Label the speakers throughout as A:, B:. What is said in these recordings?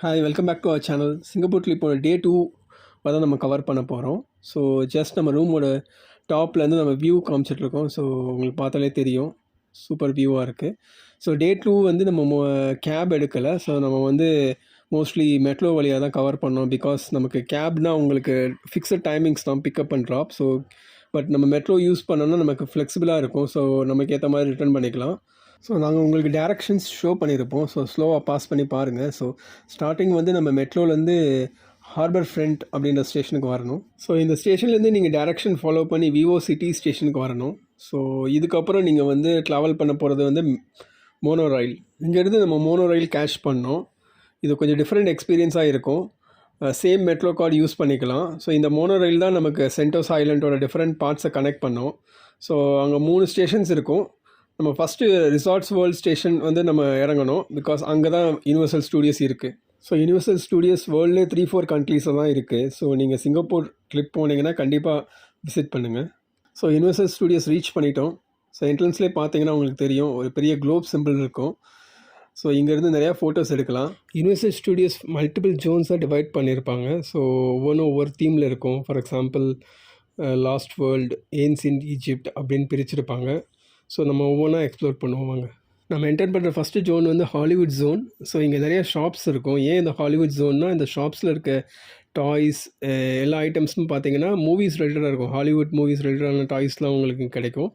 A: Hi, welcome back to our channel. சிங்கப்பூரில் இப்போ டே 2 தான் நம்ம கவர் பண்ண போகிறோம். ஸோ ஜஸ்ட் நம்ம ரூமோட டாப்லேருந்து நம்ம வியூ காமிச்சிட்ருக்கோம். ஸோ உங்களுக்கு பார்த்தாலே தெரியும், சூப்பர் வியூவாக இருக்குது. ஸோ டே 2 வந்து நம்ம கேப் எடுக்கலை. ஸோ நம்ம வந்து மோஸ்ட்லி மெட்ரோ வழியாக தான் கவர் பண்ணோம். பிகாஸ் நமக்கு கேப்னால் உங்களுக்கு ஃபிக்ஸட் டைமிங்ஸ் தான் pickup and drop. So but நம்ம மெட்ரோ யூஸ் பண்ணோன்னா நமக்கு ஃப்ளெக்சிபிளாக இருக்கும். ஸோ நமக்கு ஏற்ற மாதிரி ரிட்டர்ன் பண்ணிக்கலாம். ஸோ நாங்கள் உங்களுக்கு டேரக்ஷன்ஸ் ஷோ பண்ணியிருப்போம். ஸோ ஸ்லோவாக பாஸ் பண்ணி பாருங்கள். ஸோ ஸ்டார்டிங் வந்து நம்ம மெட்ரோலேருந்து ஹார்பர் ஃப்ரண்ட் அப்படின்ற ஸ்டேஷனுக்கு வரணும். ஸோ இந்த ஸ்டேஷன்லேருந்து நீங்கள் டேரக்ஷன் ஃபாலோ பண்ணி விவோ சிட்டி ஸ்டேஷனுக்கு வரணும். ஸோ இதுக்கப்புறம் நீங்கள் வந்து ட்ராவல் பண்ண போகிறது வந்து மோனோ ரயில். இங்கேருந்து நம்ம மோனோ ரயில் கேட்ச் பண்ணோம். இது கொஞ்சம் டிஃப்ரெண்ட் எக்ஸ்பீரியன்ஸாக இருக்கும். சேம் மெட்ரோ கார்டு யூஸ் பண்ணிக்கலாம். ஸோ இந்த மோனோ ரயில் தான் நமக்கு சென்டோஸ் ஐலண்டோட டிஃப்ரெண்ட் பார்ட்ஸை கனெக்ட் பண்ணோம். ஸோ அங்கே 3 ஸ்டேஷன்ஸ் இருக்கும். நம்ம ஃபஸ்ட்டு ரிசார்ட்ஸ் வேர்ல்ட் ஸ்டேஷன் வந்து நம்ம இறங்கணும். பிகாஸ் அங்கே தான் யூனிவர்சல் ஸ்டூடியோஸ் இருக்குது. ஸோ யூனிவர்சல் ஸ்டூடியோஸ் வேர்ல்ட்லேயே 3-4 கண்ட்ரீஸில் தான் இருக்குது. ஸோ நீங்கள் சிங்கப்பூர் ட்ரிப் போனீங்கன்னா கண்டிப்பாக விசிட் பண்ணுங்கள். ஸோ யூனிவர்சல் ஸ்டூடியோஸ் ரீச் பண்ணிட்டோம். ஸோ என்ட்ரன்ஸ்லேயே பார்த்தீங்கன்னா உங்களுக்கு தெரியும், ஒரு பெரிய குளோப் சிம்பிள் இருக்கும். ஸோ இங்கேருந்து நிறையா ஃபோட்டோஸ் எடுக்கலாம். யூனிவர்சல் ஸ்டூடியோஸ் மல்டிபிள் ஜோன்ஸாக டிவைட் பண்ணியிருப்பாங்க. ஸோ ஒவ்வொரு தீமில் இருக்கும். For example last world, ancient Egypt அப்படின்னு பிரிச்சிருப்பாங்க. ஸோ நம்ம ஒவ்வொன்றா எக்ஸ்ப்ளோர் பண்ணுவாங்க. நம்ம என்டர் பண்ணுற ஃபஸ்ட்டு ஜோன் வந்து ஹாலிவுட் ஜோன். ஸோ இங்கே நிறைய ஷாப்ஸ் இருக்கும். ஏன் இந்த ஹாலிவுட் ஜோன்னா, இந்த ஷாப்ஸில் இருக்க டாய்ஸ் எல்லா ஐட்டம்ஸும் பார்த்தீங்கன்னா மூவிஸ் ரிலேட்டடாக இருக்கும். ஹாலிவுட் மூவிஸ் ரிலேட்டடான டாய்ஸ்லாம் உங்களுக்கு கிடைக்கும்.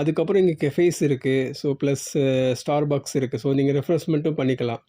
A: அதுக்கப்புறம் இங்கே கெஃபேஸ் இருக்குது. ஸோ ப்ளஸ் ஸ்டார்பக்ஸ் இருக்குது. ஸோ நீங்கள் ரெஃப்ரெஷ்மெண்ட்டும் பண்ணிக்கலாம்.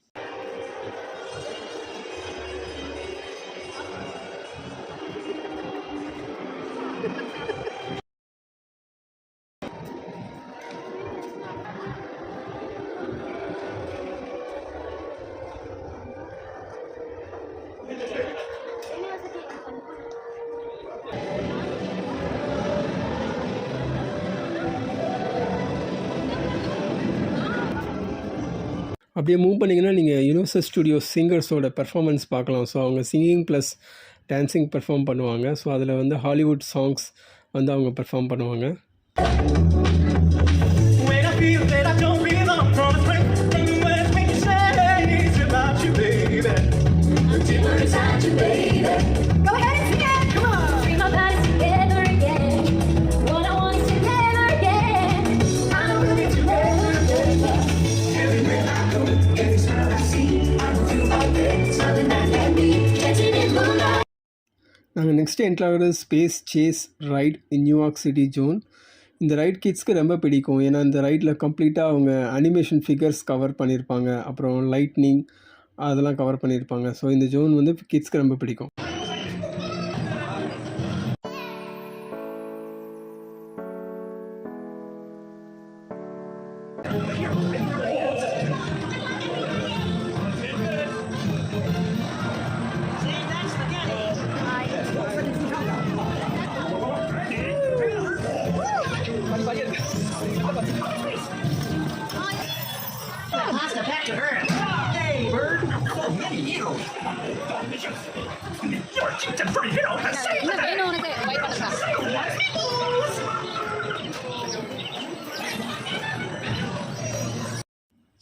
A: அப்படியே மூவ் பண்ணிங்கன்னா நீங்கள் யூனிவர்சல் ஸ்டூடியோஸ் சிங்கர்ஸோட பெர்ஃபார்மன்ஸ் பார்க்கலாம். ஸோ அவங்க சிங்கிங் ப்ளஸ் டான்ஸிங் பெர்ஃபார்ம் பண்ணுவாங்க. ஸோ அதில் வந்து ஹாலிவுட் சாங்ஸ் வந்து அவங்க பெர்ஃபார்ம் பண்ணுவாங்க. நாங்கள் நெக்ஸ்ட்டு என்ட்ரு ஆகிறது space chase ride in New York city zone. இந்த ரைட் கிட்ஸ்க்கு ரொம்ப பிடிக்கும். ஏன்னா இந்த ரைட்டில் கம்ப்ளீட்டாக அவங்க அனிமேஷன் ஃபிகர்ஸ் கவர் பண்ணியிருப்பாங்க. அப்புறம் லைட்னிங் அதெல்லாம் கவர் பண்ணியிருப்பாங்க. ஸோ இந்த ஜோன் வந்து கிட்ஸ்க்கு ரொம்ப பிடிக்கும்.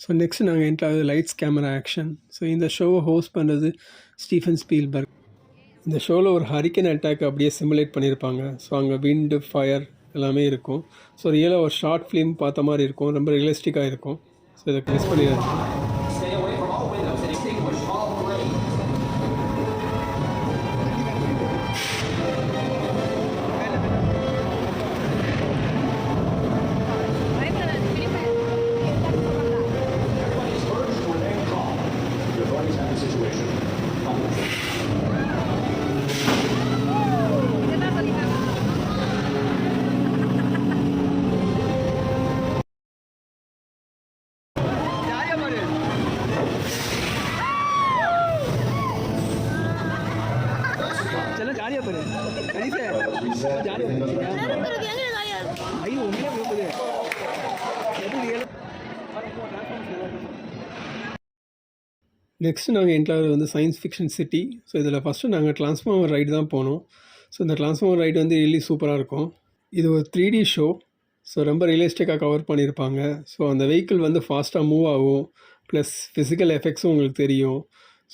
A: ஸோ நெக்ஸ்ட் நாங்கள் என்ட்ரு ஆகுது லைட்ஸ் கேமரா ஆக்ஷன். ஸோ இந்த ஷோவை ஹோஸ்ட் பண்ணுறது ஸ்டீஃபன் ஸ்பீல்பர்க். இந்த ஷோவில் ஒரு ஹரிக்கன் அட்டாக் அப்படியே சிமுலேட் பண்ணியிருப்பாங்க. ஸோ அங்கே விண்டு, ஃபயர் எல்லாமே இருக்கும். ஸோ ரியலாக ஒரு ஷார்ட் ஃபிலிம் பார்த்த மாதிரி இருக்கும். ரொம்ப ரியலிஸ்டிக்காக இருக்கும். ஸோ இதை மிஸ் பண்ணிடுறேன். நெக்ஸ்ட்டு நாங்கள் என்ட்ராகிறது வந்து சயின்ஸ் ஃபிக்ஷன் சிட்டி. ஸோ இதில் ஃபஸ்ட்டு நாங்கள் ட்ரான்ஸ்ஃபார்மர் ரைடு தான் போனோம். ஸோ இந்த ட்ரான்ஸ்ஃபார்மர் ரைடு வந்து ரியலி சூப்பராக இருக்கும். இது ஒரு 3D ஷோ. ஸோ ரொம்ப ரியலிஸ்டிக்காக கவர் பண்ணியிருப்பாங்க. ஸோ அந்த வெஹிக்கிள் வந்து ஃபாஸ்ட்டாக மூவ் ஆகும். ப்ளஸ் ஃபிசிக்கல் எஃபெக்ட்ஸும் உங்களுக்கு தெரியும்.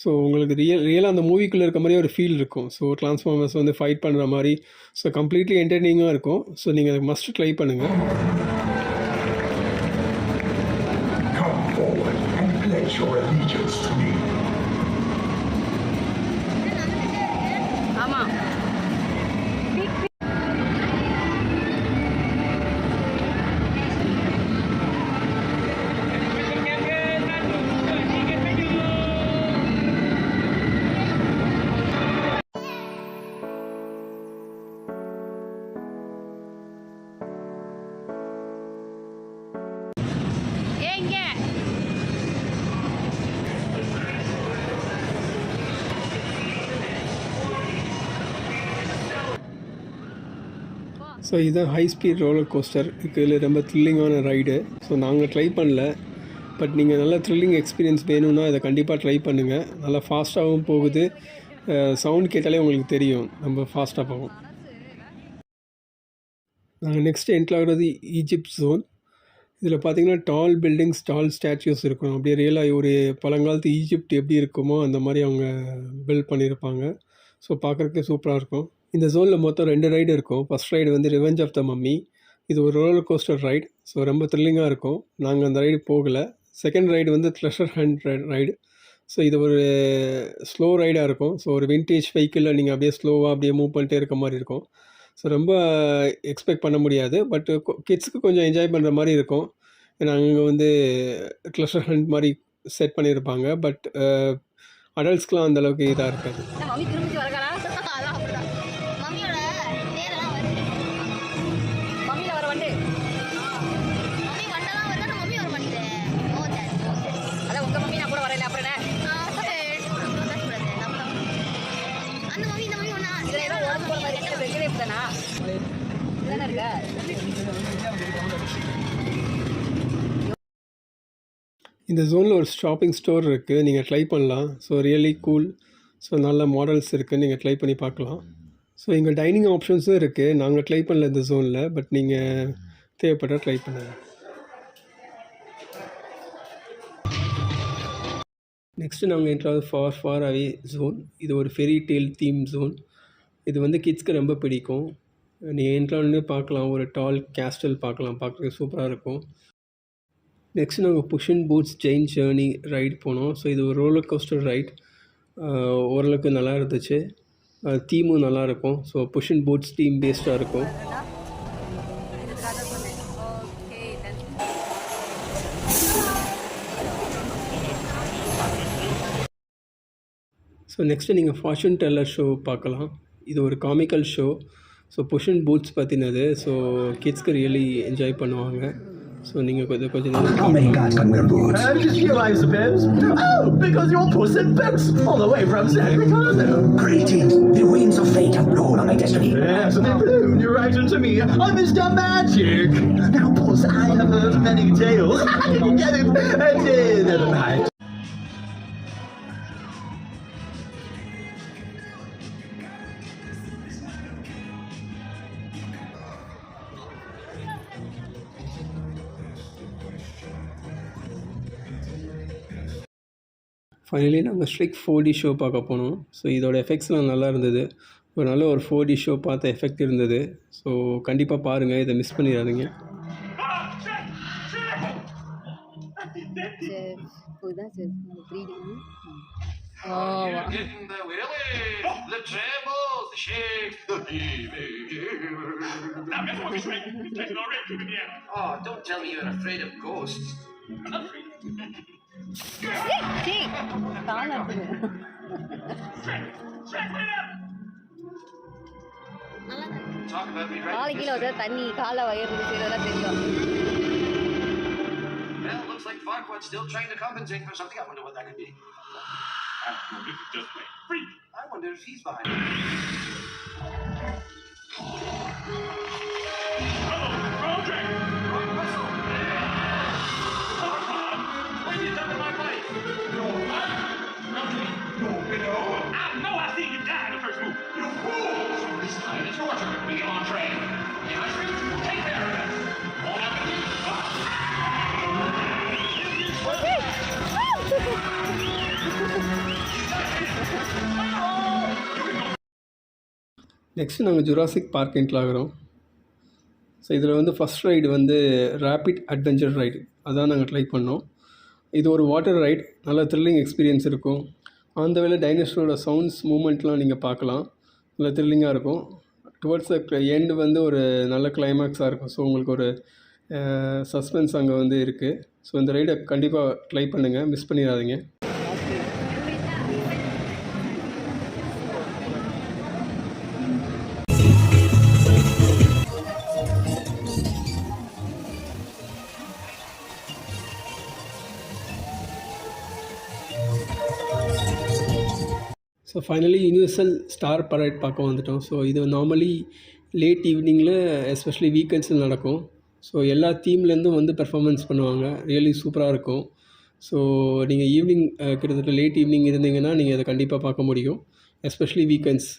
A: ஸோ உங்களுக்கு ரியலாக அந்த மூவிக்குள்ளே இருக்க மாதிரியே ஒரு ஃபீல் இருக்கும். ஸோ ட்ரான்ஸ்ஃபார்மர்ஸ் வந்து ஃபைட் பண்ணுற மாதிரி. ஸோ கம்ப்ளீட்லி என்டர்டெய்னிங்காக இருக்கும். ஸோ நீங்கள் மஸ்ட் ட்ரை பண்ணுங்கள்.
B: Come forward and pledge your allegiance to me.
C: ஆமா. ஏங்க
A: ஸோ இதுதான் ஹை ஸ்பீட் ரோலர் கோஸ்டர். இதில் ரொம்ப த்ரில்லிங்கான ரைடு. ஸோ நாங்கள் ட்ரை பண்ணல. பட் நீங்கள் நல்லா த்ரில்லிங் எக்ஸ்பீரியன்ஸ் வேணும்னா இதை கண்டிப்பாக ட்ரை பண்ணுங்கள். நல்லா ஃபாஸ்ட்டாகவும் போகுது. சவுண்ட் கேட்டாலே உங்களுக்கு தெரியும் ரொம்ப ஃபாஸ்ட்டாக போகும். நாங்கள் நெக்ஸ்ட் என்ட்ரு ஆகிறது ஈஜிப்ட் ஜோன். இதில் பார்த்தீங்கன்னா டால் பில்டிங்ஸ், டால் ஸ்டாச்சுஸ் இருக்கும். அப்படியே ரியலாக ஒரு பழங்காலத்து ஈஜிப்ட் எப்படி இருக்குமோ அந்த மாதிரி அவங்க பில்ட் பண்ணியிருப்பாங்க. ஸோ பார்க்குறதுக்கே சூப்பராக இருக்கும். இந்த ஜோனில் மொத்தம் 2 ரைடு இருக்கும். ஃபஸ்ட் ரைடு வந்து ரிவெஞ்ச் ஆஃப் த மம்மி. இது ஒரு ரோலர் கோஸ்டர் ரைடு. ஸோ ரொம்ப த்ரில்லிங்காக இருக்கும். நாங்கள் அந்த ரைடு போகலை. செகண்ட் ரைடு வந்து ட்ரெஷர் ஹண்ட் ரைடு. ஸோ இது ஒரு ஸ்லோ ரைடாக இருக்கும். ஸோ ஒரு விண்டேஜ் வெஹிக்கிளில் நீங்கள் அப்படியே ஸ்லோவாக அப்படியே மூவ் பண்ணிட்டே இருக்க மாதிரி இருக்கும். ஸோ ரொம்ப எக்ஸ்பெக்ட் பண்ண முடியாது. பட் கிட்ஸுக்கு கொஞ்சம் என்ஜாய் பண்ணுற மாதிரி இருக்கும். ஏன்னா அங்கே வந்து ட்ரெஷர் ஹண்ட் மாதிரி செட் பண்ணியிருப்பாங்க. பட் அடல்ட்ஸ்க்கெலாம் அந்தளவுக்கு இதாக இருக்காது.
C: மம்மி திரும்பி வரகாரா அதான் அப்படிதான் மம்மியோட நேரெல்லாம் வருது மம்மியில வர வண்டு மம்மி வண்டெல்லாம் வருது ஆனால் மம்மி வர மாட்டேங்குது. ஓ சரி அதான் உங்கள் மம்மி நான் கூட வரல அப்புறம் அந்த மம்மி இந்த மம்மி ஒன்றா இதில் ஏதோ உடம்பு போகிற மாதிரி இருக்கு. வெங்கடே தானா இதுதானே இருக்கா?
A: இந்த ஜோனில் ஒரு ஷாப்பிங் ஸ்டோர் இருக்குது. நீங்கள் ட்ரை பண்ணலாம். So really cool. ஸோ நல்ல மாடல்ஸ் இருக்குது. நீங்கள் ட்ரை பண்ணி பார்க்கலாம். ஸோ இங்கே டைனிங் ஆப்ஷன்ஸும் இருக்குது. நாங்கள் ட்ரை பண்ணல இந்த ஜோனில். பட் நீங்கள் தேவைப்பட்டால் ட்ரை பண்ணுங்கள். நெக்ஸ்ட்டு நாங்கள் என்ட்ராவது ஃபார் அவே ஜோன். இது ஒரு ஃபெரி டேல் தீம் ஜோன். இது வந்து கிட்ஸ்க்கு ரொம்ப பிடிக்கும். நீங்கள் என்ட்ரான்னு பார்க்கலாம். ஒரு டால் கேஸ்டல் பார்க்கலாம். பார்க்குறதுக்கு சூப்பராக இருக்கும். நெக்ஸ்ட் நாங்கள் puss and boots giant journey ride போனோம். ஸோ இது ஒரு ரோலர் கோஸ்டர் ரைட். ஓரளவுக்கு நல்லா இருந்துச்சு. தீமும் நல்லாயிருக்கும். So Puss and Boots theme பேஸ்டாக இருக்கும். ஸோ நெக்ஸ்ட்டு நீங்கள் ஃபார்ச்சூன் டெல்லர் ஷோ பார்க்கலாம். இது ஒரு comical show. So Puss and Boots பற்றினது. ஸோ கிட்ஸ்க்கு ரியலி என்ஜாய் பண்ணுவாங்க. ஸோ நீங்கள் கொஞ்சம்
B: How many guys can wear boots?
D: Just realize the bibs. Oh, because you're Puss in Boots, all the way from San Ricardo.
B: Greetings. The winds of fate have blown on my destiny.
D: Yes, and they blew you right into me. I'm Mr. Magic. Now, Puss, I have heard many tales. Get it? A day and a night.
A: Finally நாங்கள் ஸ்ட்ரிக் 4D show பார்க்க போனோம். So இதோட எஃபெக்ட்ஸ்லாம் நல்லா இருந்தது. ஒரு நல்ல ஒரு 4D show பார்த்த எஃபெக்ட் இருந்தது. ஸோ கண்டிப்பாக பாருங்கள். இதை மிஸ் பண்ணிடாதீங்க.
C: இதுதான் சரி 3D.
E: Getting the willy, the trebles, the shakes, the
F: Now, guess what, Miss Ray? He's taking our red in the air.
E: Oh, don't tell me you're afraid of ghosts.
F: I'm not afraid.
C: கால் இருக்குது.
F: Shrek, wait up!
E: Talk about me right.
C: காலு கீழே வந்து தண்ணி காலை வயிறு செய்யறதெல்லாம் தெரியும்.
E: Well, looks like Farquaad's still trying to compensate for something. I wonder what that could be.
F: This is just plain freak.
E: I wonder if he's behind it.
F: Hello, Road Drag.
E: Rock Russell.
F: When you done with my wife? No, I know I seen you die in the first move.
E: You fool! So this time it's your turn. We get on train. The Irishman, take care of this. Won't have to do.
A: Next நாங்கள் Jurassic park enter ஆகிறோம். So இதில் வந்து first ride வந்து rapid adventure ride அதான் நாங்கள் try பண்ணோம். இது ஒரு வாட்டர் ரைட், நல்ல த்ரில்லிங் எக்ஸ்பீரியன்ஸ் இருக்கும். அந்த வேளை டைனோசரோட சவுண்ட்ஸ் மூமெண்ட்லாம் நீங்கள் பார்க்கலாம், நல்ல த்ரில்லிங்காக இருக்கும். டுவர்ட்ஸ் த எண்டு வந்து ஒரு நல்ல கிளைமேக்ஸாக இருக்கும். ஸோ உங்களுக்கு ஒரு சஸ்பென்ஸ் அங்கே வந்து இருக்குது. ஸோ இந்த ரைடை கண்டிப்பாக ட்ரை பண்ணுங்கள், மிஸ் பண்ணிடாதீங்க. So finally universal star parade பார்க்க வந்துட்டோம். ஸோ இது நார்மலி லேட் ஈவினிங்கில் எஸ்பெஷலி வீக்கெண்ட்ஸில் நடக்கும். ஸோ எல்லா தீம்லேருந்தும் வந்து பெர்ஃபார்மன்ஸ் பண்ணுவாங்க, ரியலி சூப்பராக இருக்கும். ஸோ நீங்கள் ஈவினிங் கிட்டத்தட்ட லேட் ஈவினிங் இருந்தீங்கன்னா நீங்கள் அதை கண்டிப்பாக பார்க்க முடியும், எஸ்பெஷலி வீக்கெண்ட்ஸ்.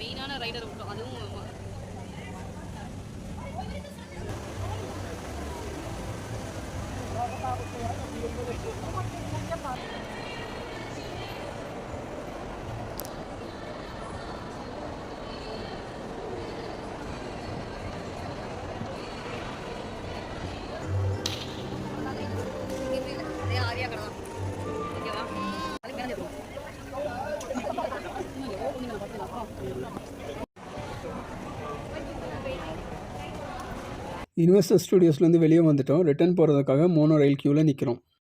C: மெயினான ரைடர் விட்டோம். அதுவும் அதே ஆரியா கடை தான். ஓகேவா? அது மேலே இருக்கும்.
A: யுனிவர்சல் ஸ்டுடியோஸ்லேருந்து வெளியே வந்துட்டோம். ரிட்டர்ன் போகிறதுக்காக மோனோ ரயில் க்யூவில் நிற்கிறோம்.